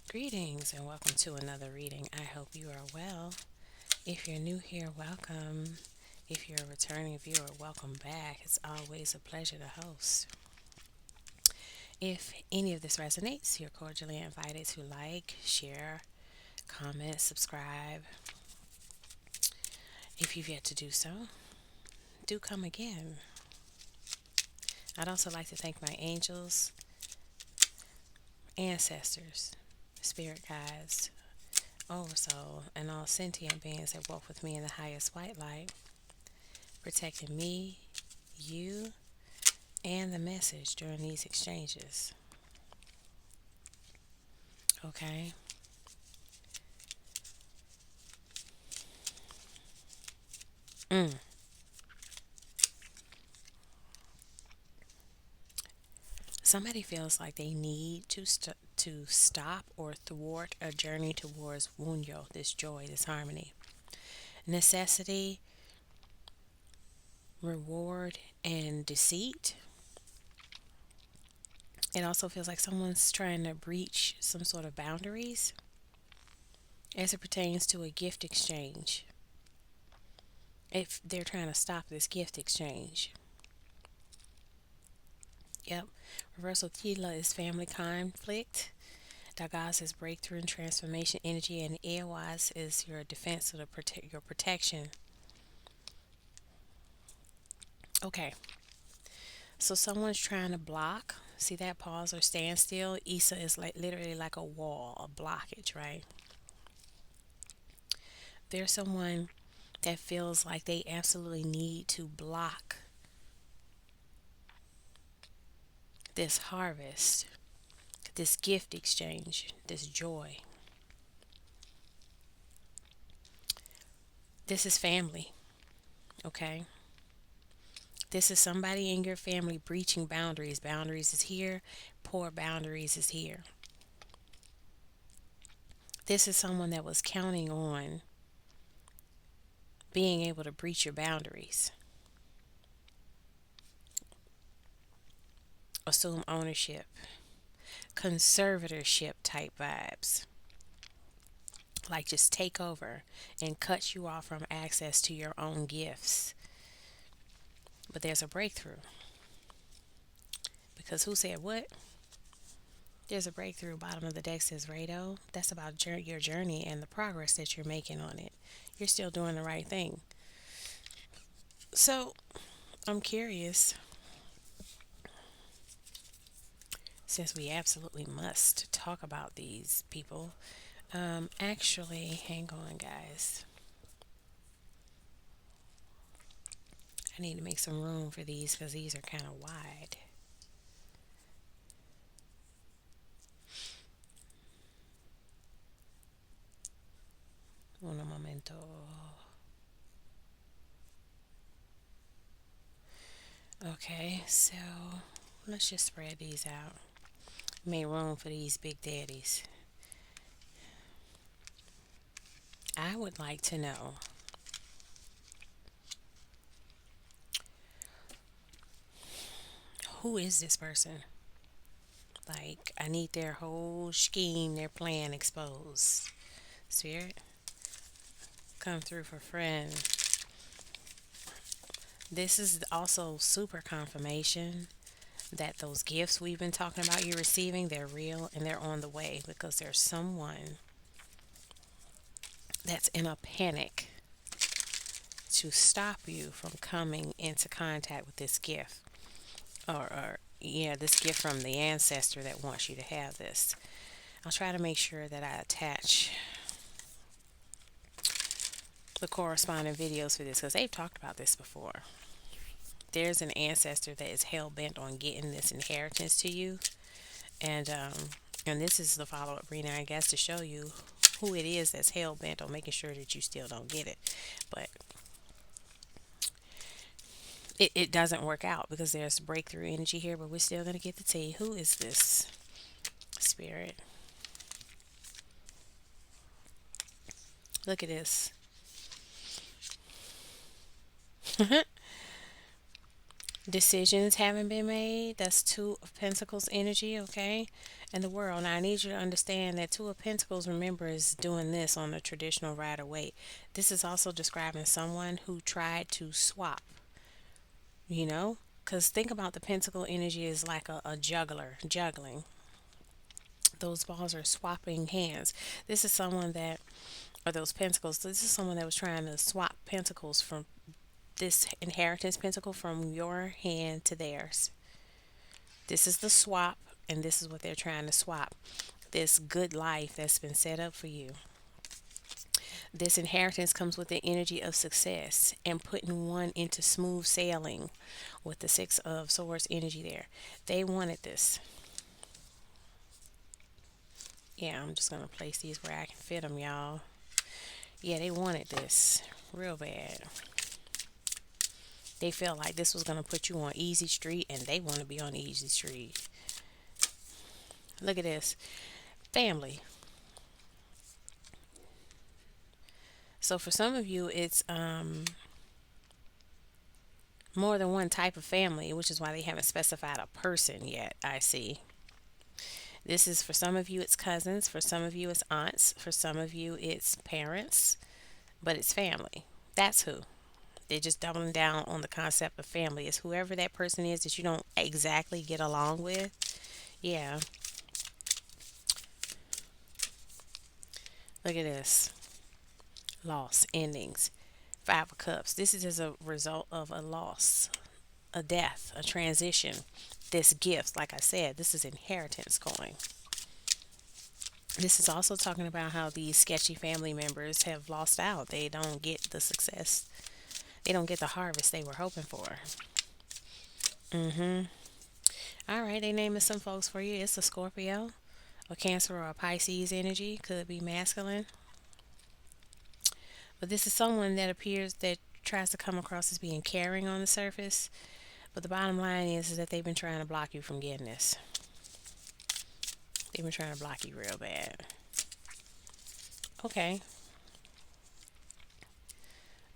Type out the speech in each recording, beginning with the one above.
Greetings and welcome to another reading. I hope you are well. If you're new here, welcome. If you're a returning viewer, welcome back. It's always a pleasure to host. If any of this resonates, you're cordially invited to like, share, comment, subscribe. If you've yet to do so, do come again. I'd also like to thank my angels, ancestors, spirit guides, oversoul, and all sentient beings that walk with me in the highest white light, protecting me, you, and the message during these exchanges. Okay? Mm. Somebody feels like they need to stop or thwart a journey towards Wunyo, this joy, this harmony. Necessity, reward, and deceit. It also feels like someone's trying to breach some sort of boundaries as it pertains to a gift exchange. If they're trying to stop this gift exchange. Yep. Reversal Tila is family conflict. Dagaz is breakthrough and transformation energy, and Eowaz is your defense or your protection. Okay, so someone's trying to block. See that pause or standstill? Issa is like literally like a wall, a blockage, right? There's someone that feels like they absolutely need to block this harvest, this gift exchange, this joy. This is family, okay? This is somebody in your family breaching boundaries. Boundaries is here, poor boundaries is here. This is someone that was counting on being able to breach your boundaries, assume ownership, conservatorship type vibes. Like just take over and cut you off from access to your own gifts. But there's a breakthrough. Because who said what? There's a breakthrough. Bottom of the deck says Rado. That's about your journey and the progress that you're making on it. You're still doing the right thing. So I'm curious, since we absolutely must talk about these people. Actually, hang on, guys. I need to make some room for these because these are kind of wide. Un momento. Okay, so let's just spread these out. Make room for these big daddies. I would like to know, who is this person? Like, I need their whole scheme, their plan exposed. Spirit, come through for friend. This is also super confirmation that those gifts we've been talking about you receiving, they're real and they're on the way because there's someone that's in a panic to stop you from coming into contact with this gift. Or yeah, this gift from the ancestor that wants you to have this. I'll try to make sure that I attach the corresponding videos for this because they've talked about this before. There's an ancestor that is hell bent on getting this inheritance to you, and this is the follow up reading, I guess, to show you who it is that's hell bent on making sure that you still don't get it. But it doesn't work out because there's breakthrough energy here, but we're still gonna get the tea. Who is this spirit? Look at this. Decisions haven't been made. That's Two of Pentacles energy, okay? And the world. Now, I need you to understand that Two of Pentacles, remember, is doing this on the traditional rider weight. This is also describing someone who tried to swap, you know? Because think about the Pentacle energy is like a juggler, juggling. Those balls are swapping hands. This is someone that, or those pentacles, this is someone that was trying to swap pentacles from this inheritance pentacle from your hand to theirs. This is the swap, and this is what they're trying to swap. This good life that's been set up for you. This inheritance comes with the energy of success and putting one into smooth sailing with the Six of Swords energy there. They wanted this. Yeah, I'm just going to place these where I can fit them, y'all. Yeah, they wanted this real bad. They felt like this was going to put you on easy street, and they want to be on easy street. Look at this. Family. So for some of you, it's more than one type of family, which is why they haven't specified a person yet, I see. This is for some of you, it's cousins. For some of you, it's aunts. For some of you, it's parents. But it's family. That's who. They're just doubling down on the concept of family. It's whoever that person is that you don't exactly get along with. Yeah. Look at this. Loss, endings. Five of Cups. This is as a result of a loss, a death, a transition. This gift, like I said, this is inheritance going. This is also talking about how these sketchy family members have lost out. They don't get the success. They don't get the harvest they were hoping for. All right, they naming some folks for you. It's a Scorpio, a Cancer, or a Pisces energy. Could be masculine. But this is someone that appears that tries to come across as being caring on the surface. But the bottom line is that they've been trying to block you from getting this. They've been trying to block you real bad. Okay.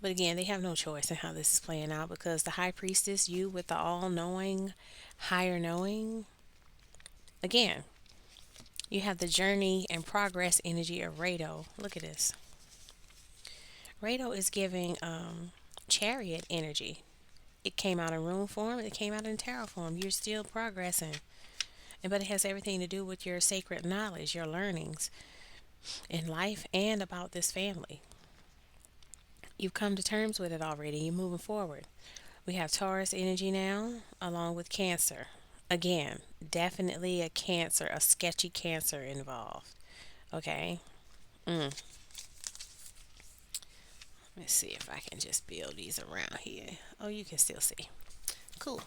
But again, they have no choice in how this is playing out because the High Priestess, you with the all knowing, higher knowing, again, you have the journey and progress energy of Rado. Look at this. Rado is giving chariot energy. It came out in rune form, it came out in tarot form. You're still progressing. But it has everything to do with your sacred knowledge, your learnings in life and about this family. You've come to terms with it already. You're moving forward. We have Taurus energy now, along with Cancer. Again, definitely a Cancer, a sketchy Cancer involved. Okay. Let's see if I can just build these around here. Oh, you can still see. Cool.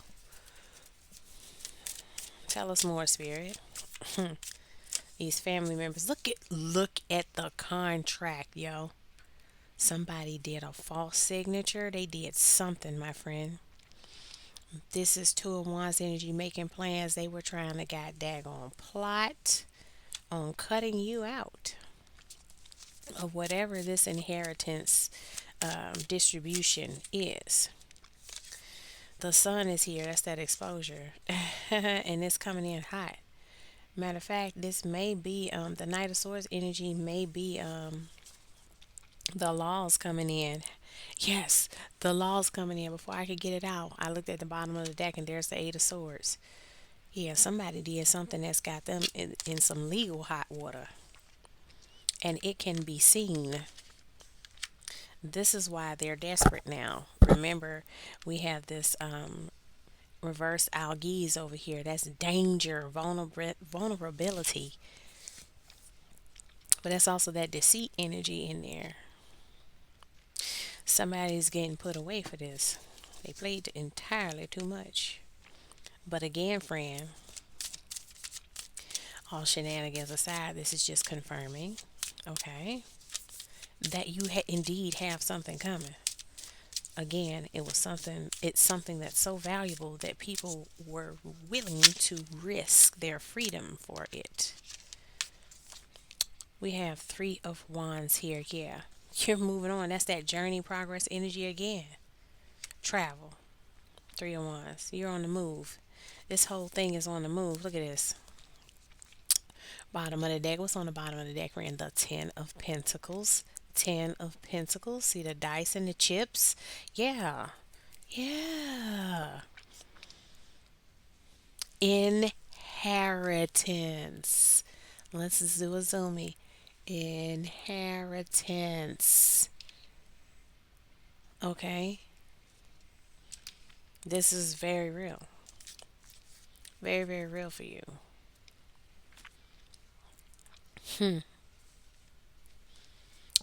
Tell us more, Spirit. These family members. Look at the contract, yo. Somebody did a false signature. They did something, my friend. This is Two of Wands energy making plans. They were trying to god daggone plot on cutting you out of whatever this inheritance distribution is. The sun is here. That's that exposure. And it's coming in hot. Matter of fact, this may be the Knight of Swords energy may be the laws coming in. Yes, the laws coming in. Before I could get it out, I looked at the bottom of the deck and there's the Eight of Swords. Yeah, somebody did something that's got them in some legal hot water. And it can be seen. This is why they're desperate now. Remember, we have this reverse algaes over here. That's danger, vulnerability. But that's also that deceit energy in there. Somebody's getting put away for this. They played entirely too much. But again, friend, all shenanigans aside, this is just confirming, okay, that you indeed have something coming. Again, it's something that's so valuable that people were willing to risk their freedom for it. We have Three of Wands here. Yeah, you're moving on. That's that journey progress energy again. Travel. Three of Wands. You're on the move. This whole thing is on the move. Look at this. Bottom of the deck. What's on the bottom of the deck? We're in the Ten of Pentacles. Ten of Pentacles. See the dice and the chips? Yeah. Yeah. Inheritance. Let's do a zoomie. Inheritance. Okay. This is very real. Very, very real for you.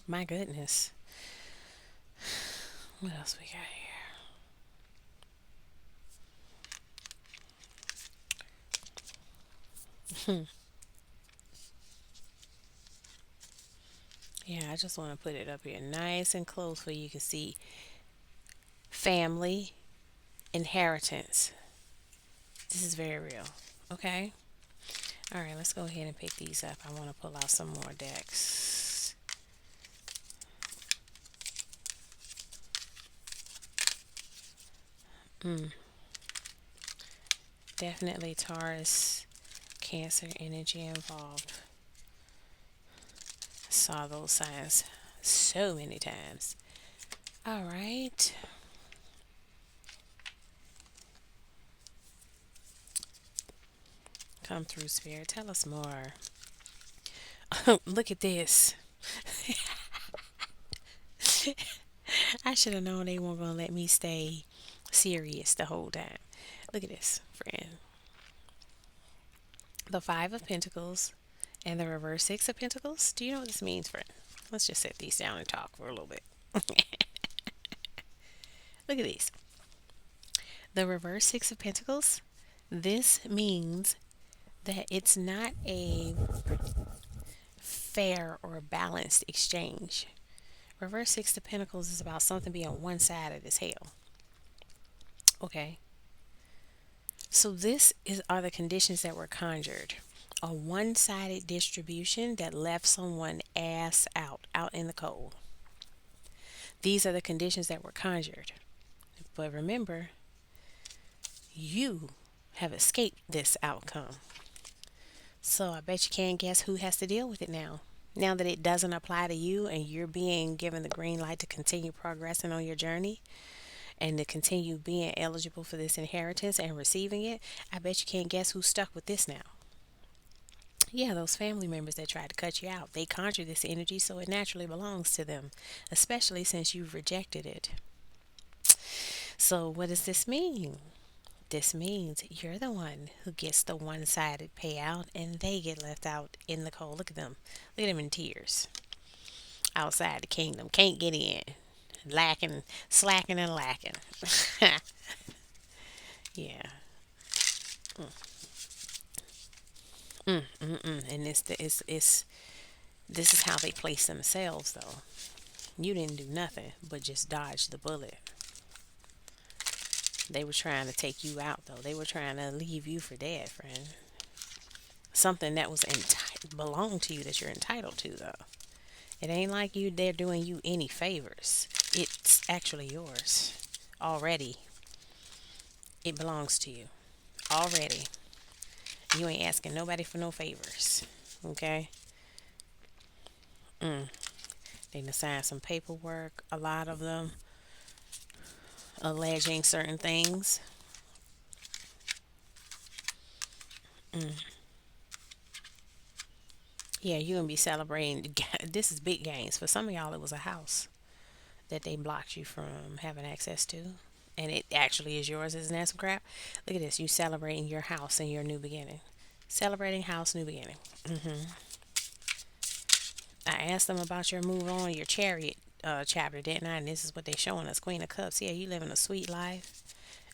My goodness. What else we got here? Yeah, I just want to put it up here nice and close where you can see family, inheritance. This is very real. Okay. All right, let's go ahead and pick these up. I want to pull out some more decks. Definitely Taurus, Cancer energy involved. Saw those signs so many times. All right. Come through, Spirit. Tell us more. Look at this. I should have known they weren't going to let me stay serious the whole time. Look at this, friend. The Five of Pentacles and the reverse Six of Pentacles. Do you know what this means, friend? Let's just set these down and talk for a little bit. Look at these. The reverse Six of Pentacles. This means that it's not a fair or balanced exchange. Reverse Six of Pentacles is about something being on one side of this hell. Okay. So are the conditions that were conjured. A one-sided distribution that left someone ass out in the cold. These are the conditions that were conjured. But remember, you have escaped this outcome. So I bet you can't guess who has to deal with it now. Now that it doesn't apply to you and you're being given the green light to continue progressing on your journey and to continue being eligible for this inheritance and receiving it, I bet you can't guess who's stuck with this now. Yeah, those family members that tried to cut you out, they conjure this energy, so it naturally belongs to them, especially since you've rejected it. So what does this mean? This means you're the one who gets the one-sided payout and they get left out in the cold. Look at them. Look at them in tears. Outside the kingdom. Can't get in. Lacking, slacking and lacking. Yeah. And this is how they place themselves though. You didn't do nothing but just dodge the bullet. They were trying to take you out though. They were trying to leave you for dead, friend. Something that was belonged to you that you're entitled to though. It ain't like they're doing you any favors. It's actually yours already. It belongs to you already. You ain't asking nobody for no favors. Okay? They done signed some paperwork, a lot of them alleging certain things. Yeah, you're going to be celebrating. This is big gains. For some of y'all, it was a house that they blocked you from having access to. And it actually is yours. Isn't that some crap? Look at this. You celebrating your house and your new beginning. Celebrating house, new beginning. I asked them about your move on, your chariot chapter, didn't I? And this is what they showing us. Queen of Cups. Yeah, you living a sweet life.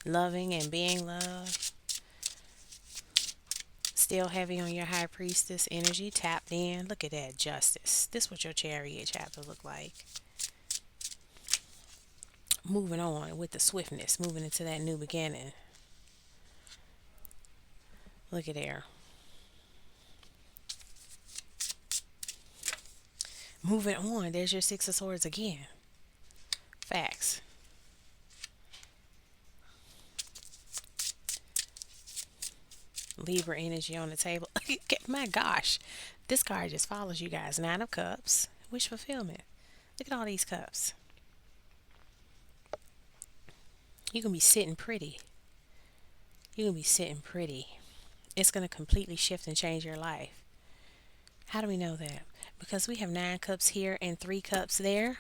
Loving and being loved. Still heavy on your high priestess energy. Tapped in. Look at that. Justice. This is what your chariot chapter look like. Moving on with the swiftness. Moving into that new beginning. Look at there. Moving on. There's your Six of Swords again. Facts. Libra energy on the table. My gosh, this card just follows you guys. Nine of Cups, wish fulfillment. Look at all these cups. You can be sitting pretty. You can be sitting pretty. It's going to completely shift and change your life. How do we know that? Because we have 9 cups here and 3 cups there.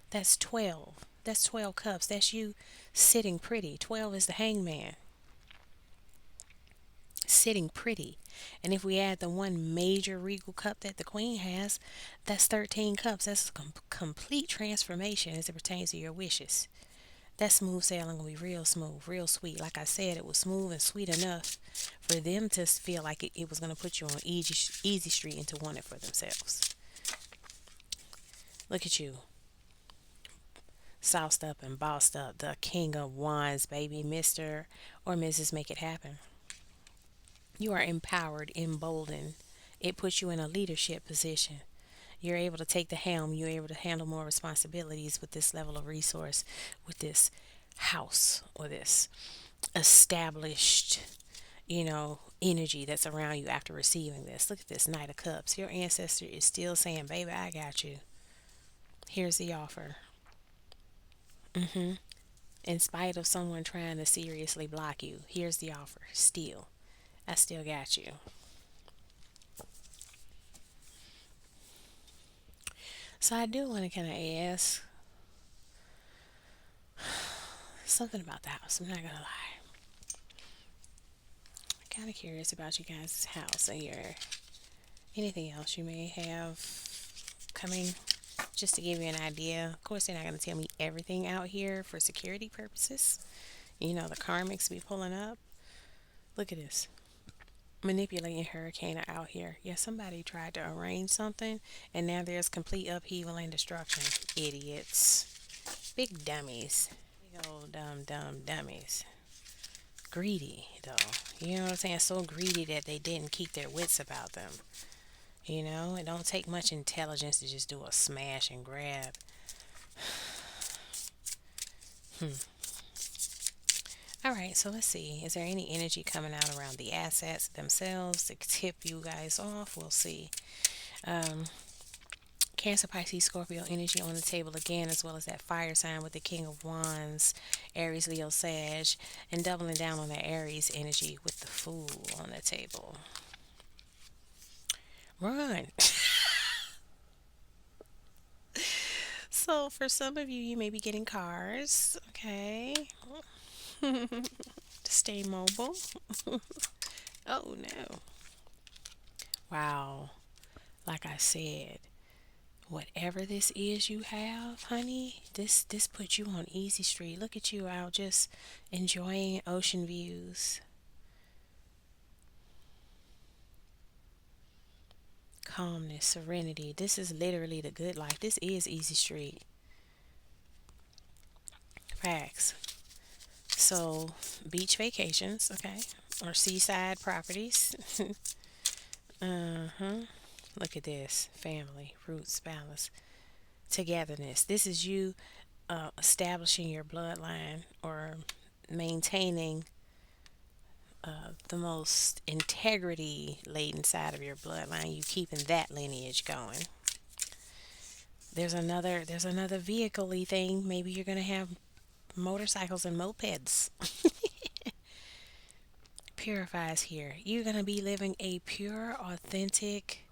That's 12. That's 12 cups. That's you sitting pretty. 12 is the hangman. Sitting pretty. And if we add the one major regal cup that the queen has, that's 13 cups. That's a complete transformation as it pertains to your wishes. That smooth sailing will be real smooth, real sweet. Like I said, it was smooth and sweet enough for them to feel like it was going to put you on easy street and to want it for themselves. Look at you. Sauced up and bossed up. The King of Wands, baby. Mr. or Mrs. Make It Happen. You are empowered, emboldened. It puts you in a leadership position. You're able to take the helm. You're able to handle more responsibilities with this level of resource, with this house or this established, energy that's around you after receiving this. Look at this Knight of Cups. Your ancestor is still saying, baby, I got you. Here's the offer. In spite of someone trying to seriously block you, here's the offer. Still, I still got you. So I do want to kind of ask something about the house. I'm not going to lie. I'm kind of curious about you guys' house and anything else you may have coming, just to give you an idea. Of course, they're not going to tell me everything out here for security purposes. The Karmics be pulling up. Look at this. Manipulating hurricane are out here. Yeah, somebody tried to arrange something, and now there's complete upheaval and destruction. Idiots. Big dummies. Big old dumb dummies. Greedy, though. You know what I'm saying? So greedy that they didn't keep their wits about them. It don't take much intelligence to just do a smash and grab. All right, so let's see. Is there any energy coming out around the assets themselves to tip you guys off? We'll see. Cancer, Pisces, Scorpio energy on the table again, as well as that fire sign with the King of Wands, Aries, Leo, Sag, and doubling down on that Aries energy with the Fool on the table. Run. So for some of you, you may be getting cars, okay? To stay mobile. Oh no. Wow. Like I said, whatever this is you have, honey, this puts you on easy street. Look at you out just enjoying ocean views. Calmness, serenity. This is literally the good life. This is easy street. Facts. So, beach vacations, okay, or seaside properties. Look at this. Family, roots, balance, togetherness. This is you establishing your bloodline or maintaining the most integrity laden side of your bloodline. You keeping that lineage going. There's another vehicle-y thing. Maybe you're gonna have motorcycles and mopeds. Purifies here. You're gonna be living a pure, authentic,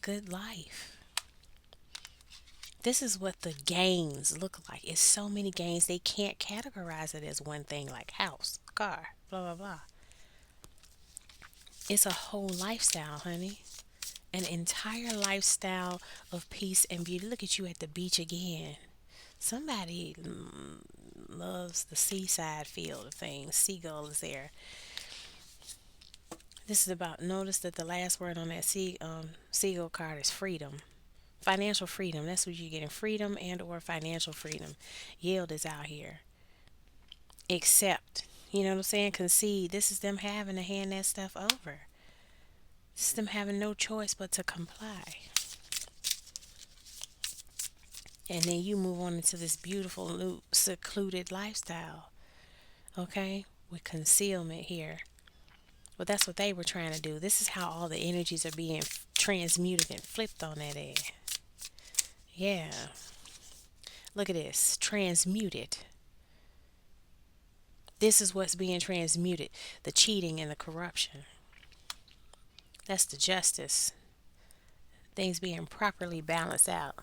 good life. This is what the gains look like. It's so many gains they can't categorize it as one thing like house, car, blah blah blah. It's a whole lifestyle, honey. An entire lifestyle of peace and beauty. Look at you at the beach again. Somebody loves the seaside feel of things. Seagull is there. This is about, notice that the last word on that seagull card is freedom. Financial freedom. That's what you're getting. Freedom and or financial freedom. Yield is out here. Accept. You know what I'm saying? Concede. This is them having to hand that stuff over. This is them having no choice but to comply. And then you move on into this beautiful, new, secluded lifestyle. Okay? With concealment here. Well, that's what they were trying to do. This is how all the energies are being transmuted and flipped on that end. Yeah. Look at this. Transmuted. This is what's being transmuted. The cheating and the corruption. That's the justice. Things being properly balanced out.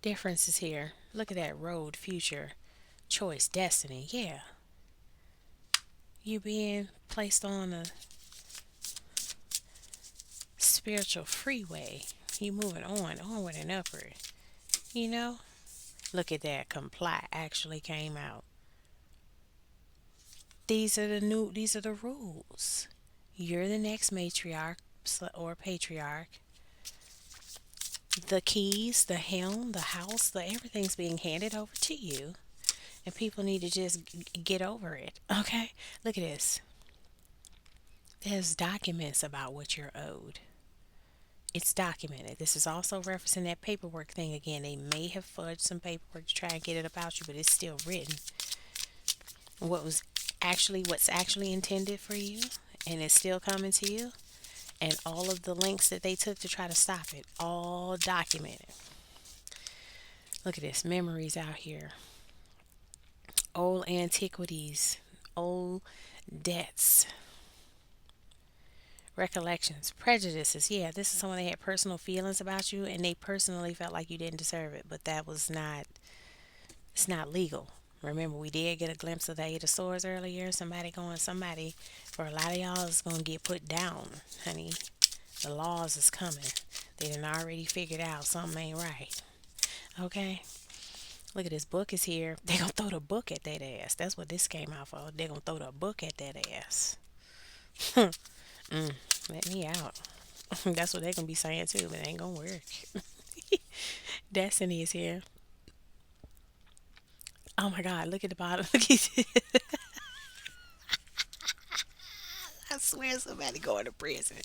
Differences here. Look at that road, future, choice, destiny. Yeah. You being placed on a spiritual freeway. You moving onward and upward. You know? Look at that. Comply actually came out. These are the rules. You're the next matriarch or patriarch. The keys, the helm, the house, the everything's being handed over to you. And people need to just get over it. Okay? Look at this. There's documents about what you're owed. It's documented. This is also referencing that paperwork thing again. They may have fudged some paperwork to try and get it about you, but it's still written. What's actually intended for you, and it's still coming to you. And all of the links that they took to try to stop it, all documented. Look at this. Memories out here. Old antiquities. Old debts. Recollections, prejudices. Yeah, this is someone that had personal feelings about you and they personally felt like you didn't deserve it, but that was not, it's not legal. Remember, we did get a glimpse of the Eight of Swords earlier. Somebody, for a lot of y'all, is going to get put down, honey. The laws is coming. They done already figured out something ain't right. Okay? Look at this book is here. They going to throw the book at that ass. That's what this came out for. They going to throw the book at that ass. Let me out. That's what they're going to be saying too, but it ain't going to work. Destiny is here. Oh my God, look at the bottom. Look at I swear somebody going to prison.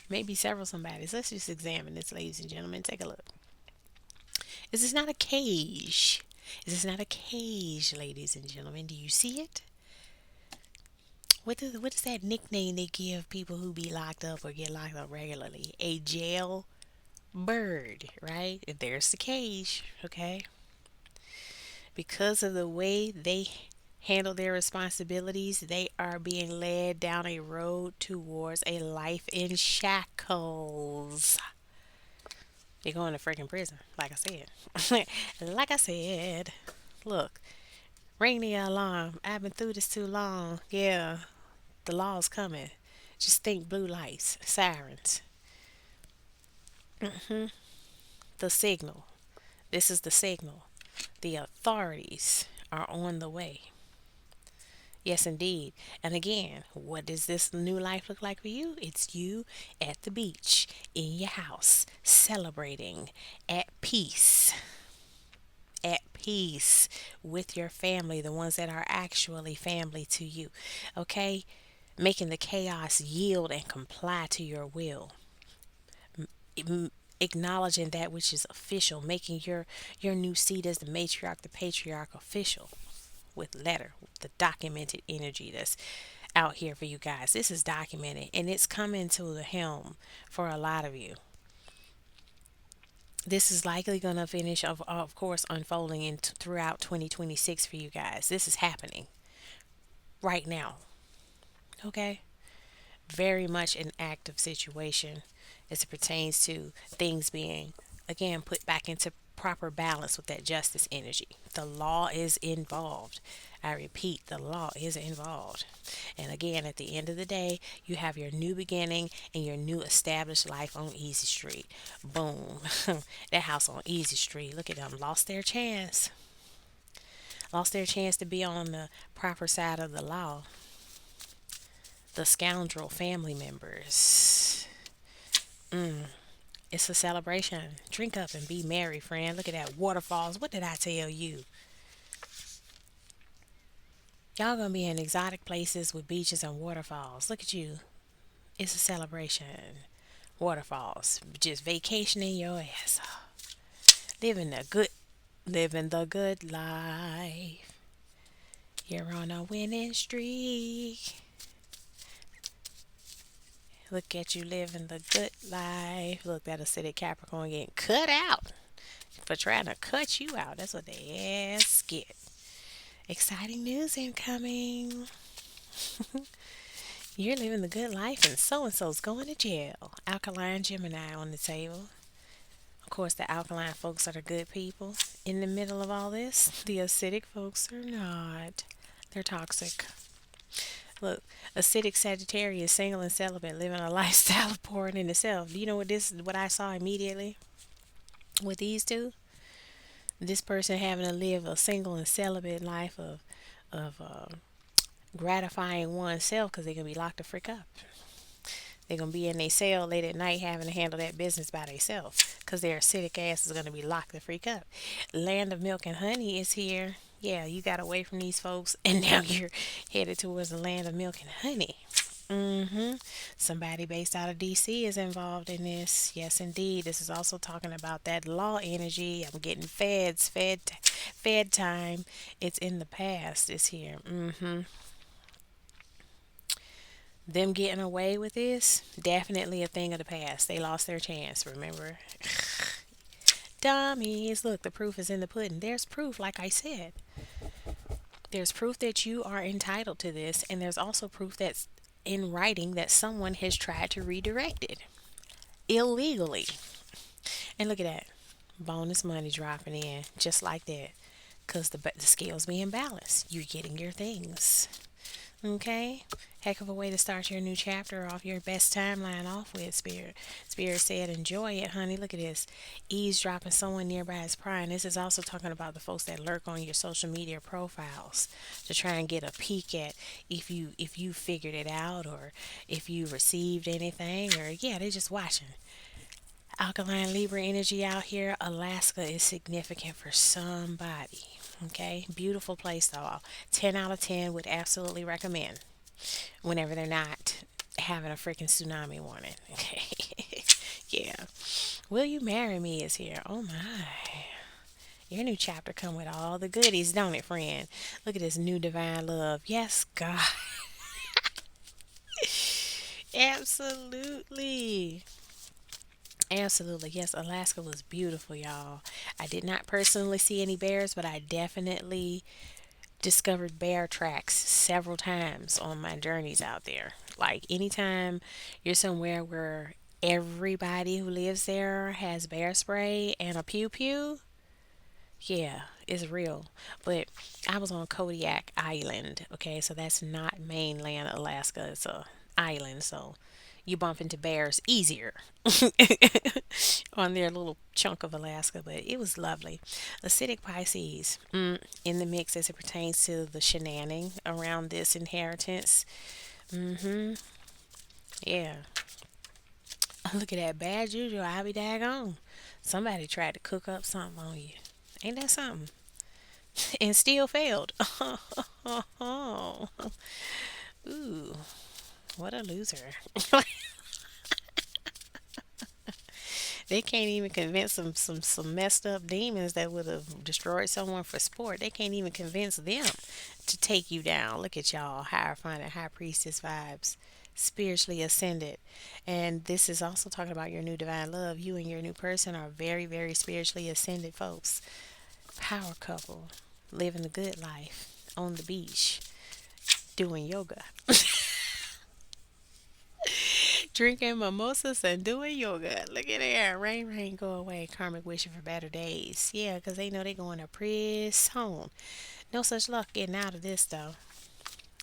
Maybe several somebodies. Let's just examine this, ladies and gentlemen. Take a look. Is this not a cage? Is this not a cage, ladies and gentlemen? Do you see it? What is that nickname they give people who be locked up or get locked up regularly? A jail bird, right? There's the cage, okay? Because of the way they handle their responsibilities, they are being led down a road towards a life in shackles. They're going to freaking prison, like I said. Like I said, look, ring the alarm. I've been through this too long. Yeah, the law's coming. Just think blue lights, sirens. The signal. This is the signal. The authorities are on the way. Yes, indeed. And again, what does this new life look like for you? It's you at the beach, in your house, celebrating, at peace. At peace with your family, the ones that are actually family to you. Okay? Making the chaos yield and comply to your will. Acknowledging that which is official, making your new seat as the matriarch, the patriarch official with letter, the documented energy that's out here for you guys. This is documented and it's coming to the helm for a lot of you. This is likely going to finish, of course, unfolding throughout 2026 for you guys. This is happening right now. Okay? Very much an active situation as it pertains to things being, again, put back into proper balance with that justice energy. The law is involved. I repeat, the law is involved. And again, at the end of the day, you have your new beginning and your new established life on Easy Street. Boom. That house on Easy Street, look at them, lost their chance. Lost their chance to be on the proper side of the law. The scoundrel family members. It's a celebration. Drink up and be merry, friend. Look at that waterfalls. What did I tell you? Y'all gonna be in exotic places with beaches and waterfalls. Look at you. It's a celebration. Waterfalls. Just vacationing your ass off. Living the good Living the good life. You're on a winning streak. Look at you living the good life. Look, that acidic Capricorn getting cut out for trying to cut you out. That's what they ass get. Exciting news incoming. You're living the good life and so's going to jail. Alkaline Gemini on the table. Of course, the alkaline folks are the good people. In the middle of all this, the acidic folks are not. They're toxic. Look, acidic Sagittarius, single and celibate, living a lifestyle of pouring into self. Do you know what I saw immediately with these two? This person having to live a single and celibate life of gratifying oneself because they're gonna be locked the frick up. They're gonna be in their cell late at night having to handle that business by themselves because their acidic ass is gonna be locked the freak up. Land of milk and honey is here. Yeah, you got away from these folks and now you're headed towards the land of milk and honey. Somebody based out of DC is involved in this. Yes, indeed. This is also talking about that law energy. I'm getting fed time. It's in the past. It's here. Them getting away with this, definitely a thing of the past. They lost their chance, remember? Dummies. Look, the proof is in the pudding. There's proof, like I said. There's proof that you are entitled to this, and there's also proof that's in writing that someone has tried to redirect it illegally. And look at that. Bonus money dropping in just like that. Because the scales being balanced. You're getting your things. Okay? Heck of a way to start your new chapter off, your best timeline off with, Spirit. Spirit said, enjoy it, honey. Look at this. Eavesdropping someone nearby is prying. This is also talking about the folks that lurk on your social media profiles to try and get a peek at if you figured it out or if you received anything or yeah, they're just watching. Alkaline Libra energy out here. Alaska is significant for somebody. Okay, beautiful place though. 10 out of 10 would absolutely recommend whenever they're not having a freaking tsunami warning. Okay, yeah. Will you marry me is here. Oh my. Your new chapter come with all the goodies, don't it, friend? Look at this new divine love. Yes, God. Absolutely. Absolutely. Yes, Alaska was beautiful, y'all. I did not personally see any bears, but I definitely discovered bear tracks several times on my journeys out there. Like anytime you're somewhere where everybody who lives there has bear spray and a pew pew, yeah, it's real. But I was on Kodiak Island, okay, so that's not mainland Alaska, it's a island, so you bump into bears easier on their little chunk of Alaska, but it was lovely. Acidic Pisces in the mix as it pertains to the shenanigans around this inheritance. Mm-hmm. Yeah. Look at that bad juju. I'll be daggone. Somebody tried to cook up something on you. Ain't that something? And still failed. Oh, ooh, what a loser. They can't even convince some messed up demons that would have destroyed someone for sport. They can't even convince them to take you down. Look at y'all, hierophant and high priestess vibes. Spiritually ascended. And this is also talking about your new divine love. You and your new person are very, very spiritually ascended folks. Power couple. Living the good life on the beach. Doing yoga. Drinking mimosas and doing yoga. Look at there. Rain, rain, go away. Karmic wishing for better days. Yeah, because they know they're going to prison. No such luck getting out of this, though.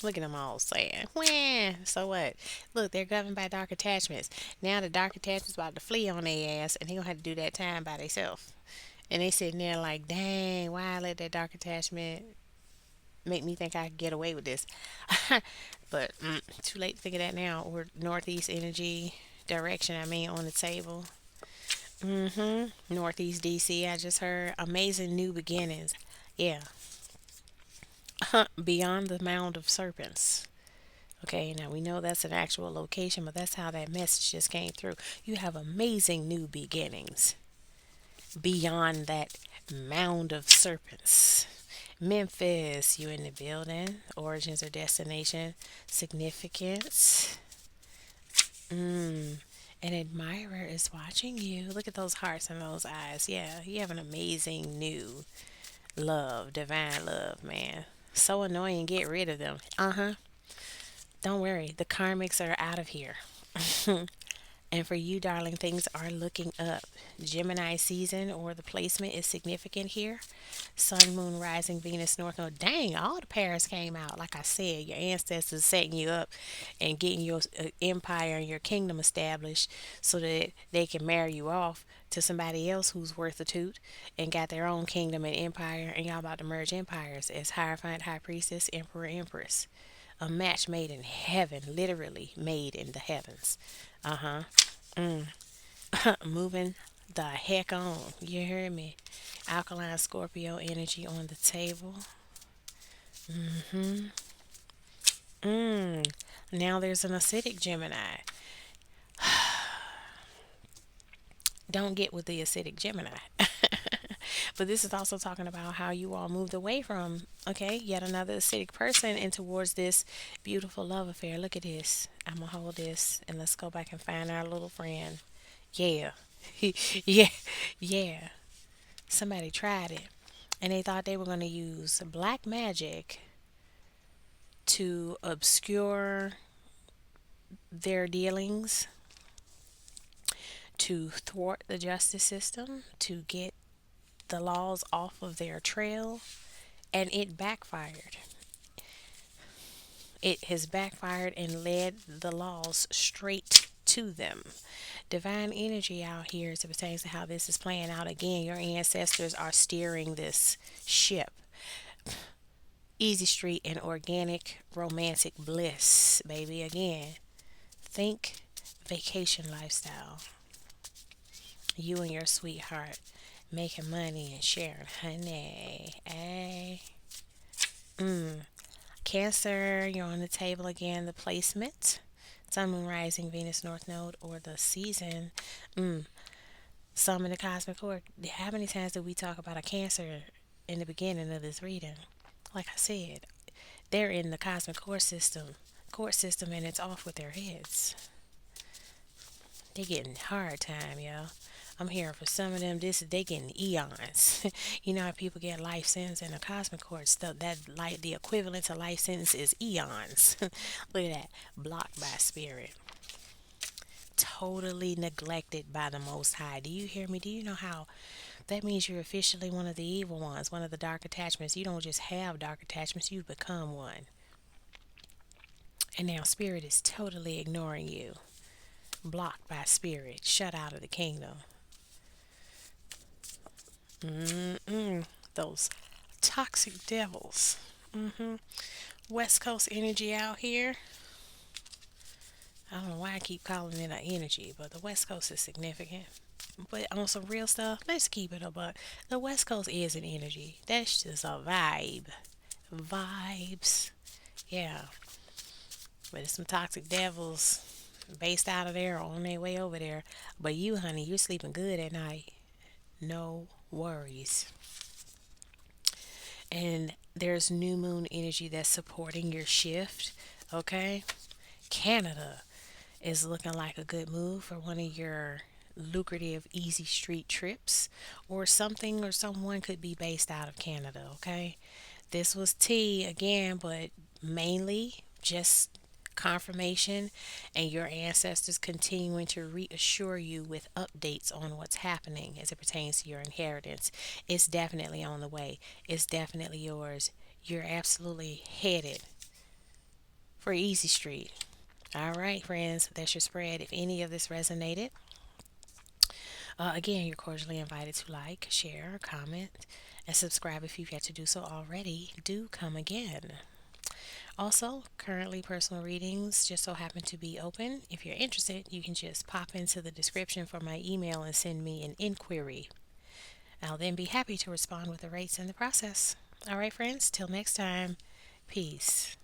Look at them all saying, wah, so what? Look, they're governed by dark attachments. Now the dark attachments about to flee on their ass, and they going to have to do that time by themselves. And they sitting there like, dang, why I let that dark attachment make me think I could get away with this. But too late to think of that now. Or northeast energy direction, I mean, on the table. Northeast DC, I just heard. Amazing new beginnings. Yeah. Beyond the mound of serpents. Okay, now we know that's an actual location, but that's how that message just came through. You have amazing new beginnings beyond that Mound of Serpents. Memphis, you in the building. Origins or destination. Significance. Mm. An admirer is watching you. Look at those hearts and those eyes. Yeah, you have an amazing new love, divine love, man. So annoying, get rid of them. Uh huh. Don't worry, the karmics are out of here. And for you, darling, things are looking up. Gemini season or the placement is significant here. Sun, Moon, Rising, Venus, North Node. Dang, all the pairs came out. Like I said, your ancestors setting you up and getting your empire and your kingdom established so that they can marry you off to somebody else who's worth a toot and got their own kingdom and empire. And y'all about to merge empires as Hierophant, High Priestess, Emperor, Empress. A match made in heaven, literally made in the heavens. Uh huh. Mm. Moving the heck on. You hear me? Alkaline Scorpio energy on the table. Hmm. Mm. Now there's an acidic Gemini. Don't get with the acidic Gemini. But this is also talking about how you all moved away from, okay, yet another acidic person and towards this beautiful love affair. Look at this. I'm going to hold this and let's go back and find our little friend. Yeah. Yeah. Yeah. Somebody tried it and they thought they were going to use black magic to obscure their dealings, to thwart the justice system, to get the laws off of their trail, and it backfired. It has backfired and led the laws straight to them. Divine energy out here as it pertains to how this is playing out. Again, your ancestors are steering this ship. Easy street and organic romantic bliss, baby. Again, think vacation lifestyle. You and your sweetheart making money and sharing honey. Hey. Mm. Cancer, you're on the table again. The placement. Sun, Moon, Rising, Venus, North Node, or the season. Mm. Some in the cosmic court. How many times did we talk about a Cancer in the beginning of this reading? Like I said, they're in the cosmic court system, and it's off with their heads. They getting hard time, yo. I'm hearing for some of them, they getting eons. You know how people get life sentence in the cosmic court stuff. That like the equivalent to life sentence is eons. Look at that, blocked by spirit, totally neglected by the Most High. Do you hear me? Do you know how that means you're officially one of the evil ones, one of the dark attachments? You don't just have dark attachments; you've become one. And now spirit is totally ignoring you, blocked by spirit, shut out of the kingdom. Mm-mm. Those toxic devils. Hmm. West Coast energy out here. I don't know why I keep calling it an energy, but the West Coast is significant. But on some real stuff, let's keep it a buck. The West Coast is an energy. That's just a vibe. Vibes. Yeah. But it's some toxic devils based out of there or on their way over there. But you, honey, you're sleeping good at night. No worries. And there's new moon energy that's supporting your shift. Okay? Canada is looking like a good move for one of your lucrative easy street trips, or something or someone could be based out of Canada. Okay? This was tea again, but mainly just confirmation and your ancestors continuing to reassure you with updates on what's happening as it pertains to your inheritance. It's definitely on the way, it's definitely yours. You're absolutely headed for Easy Street. All right, friends, that's your spread. If any of this resonated, again, you're cordially invited to like, share, comment, and subscribe if you've yet to do so already. Do come again. Also, currently personal readings just so happen to be open. If you're interested, you can just pop into the description for my email and send me an inquiry. I'll then be happy to respond with the rates in the process. All right, friends, till next time, peace.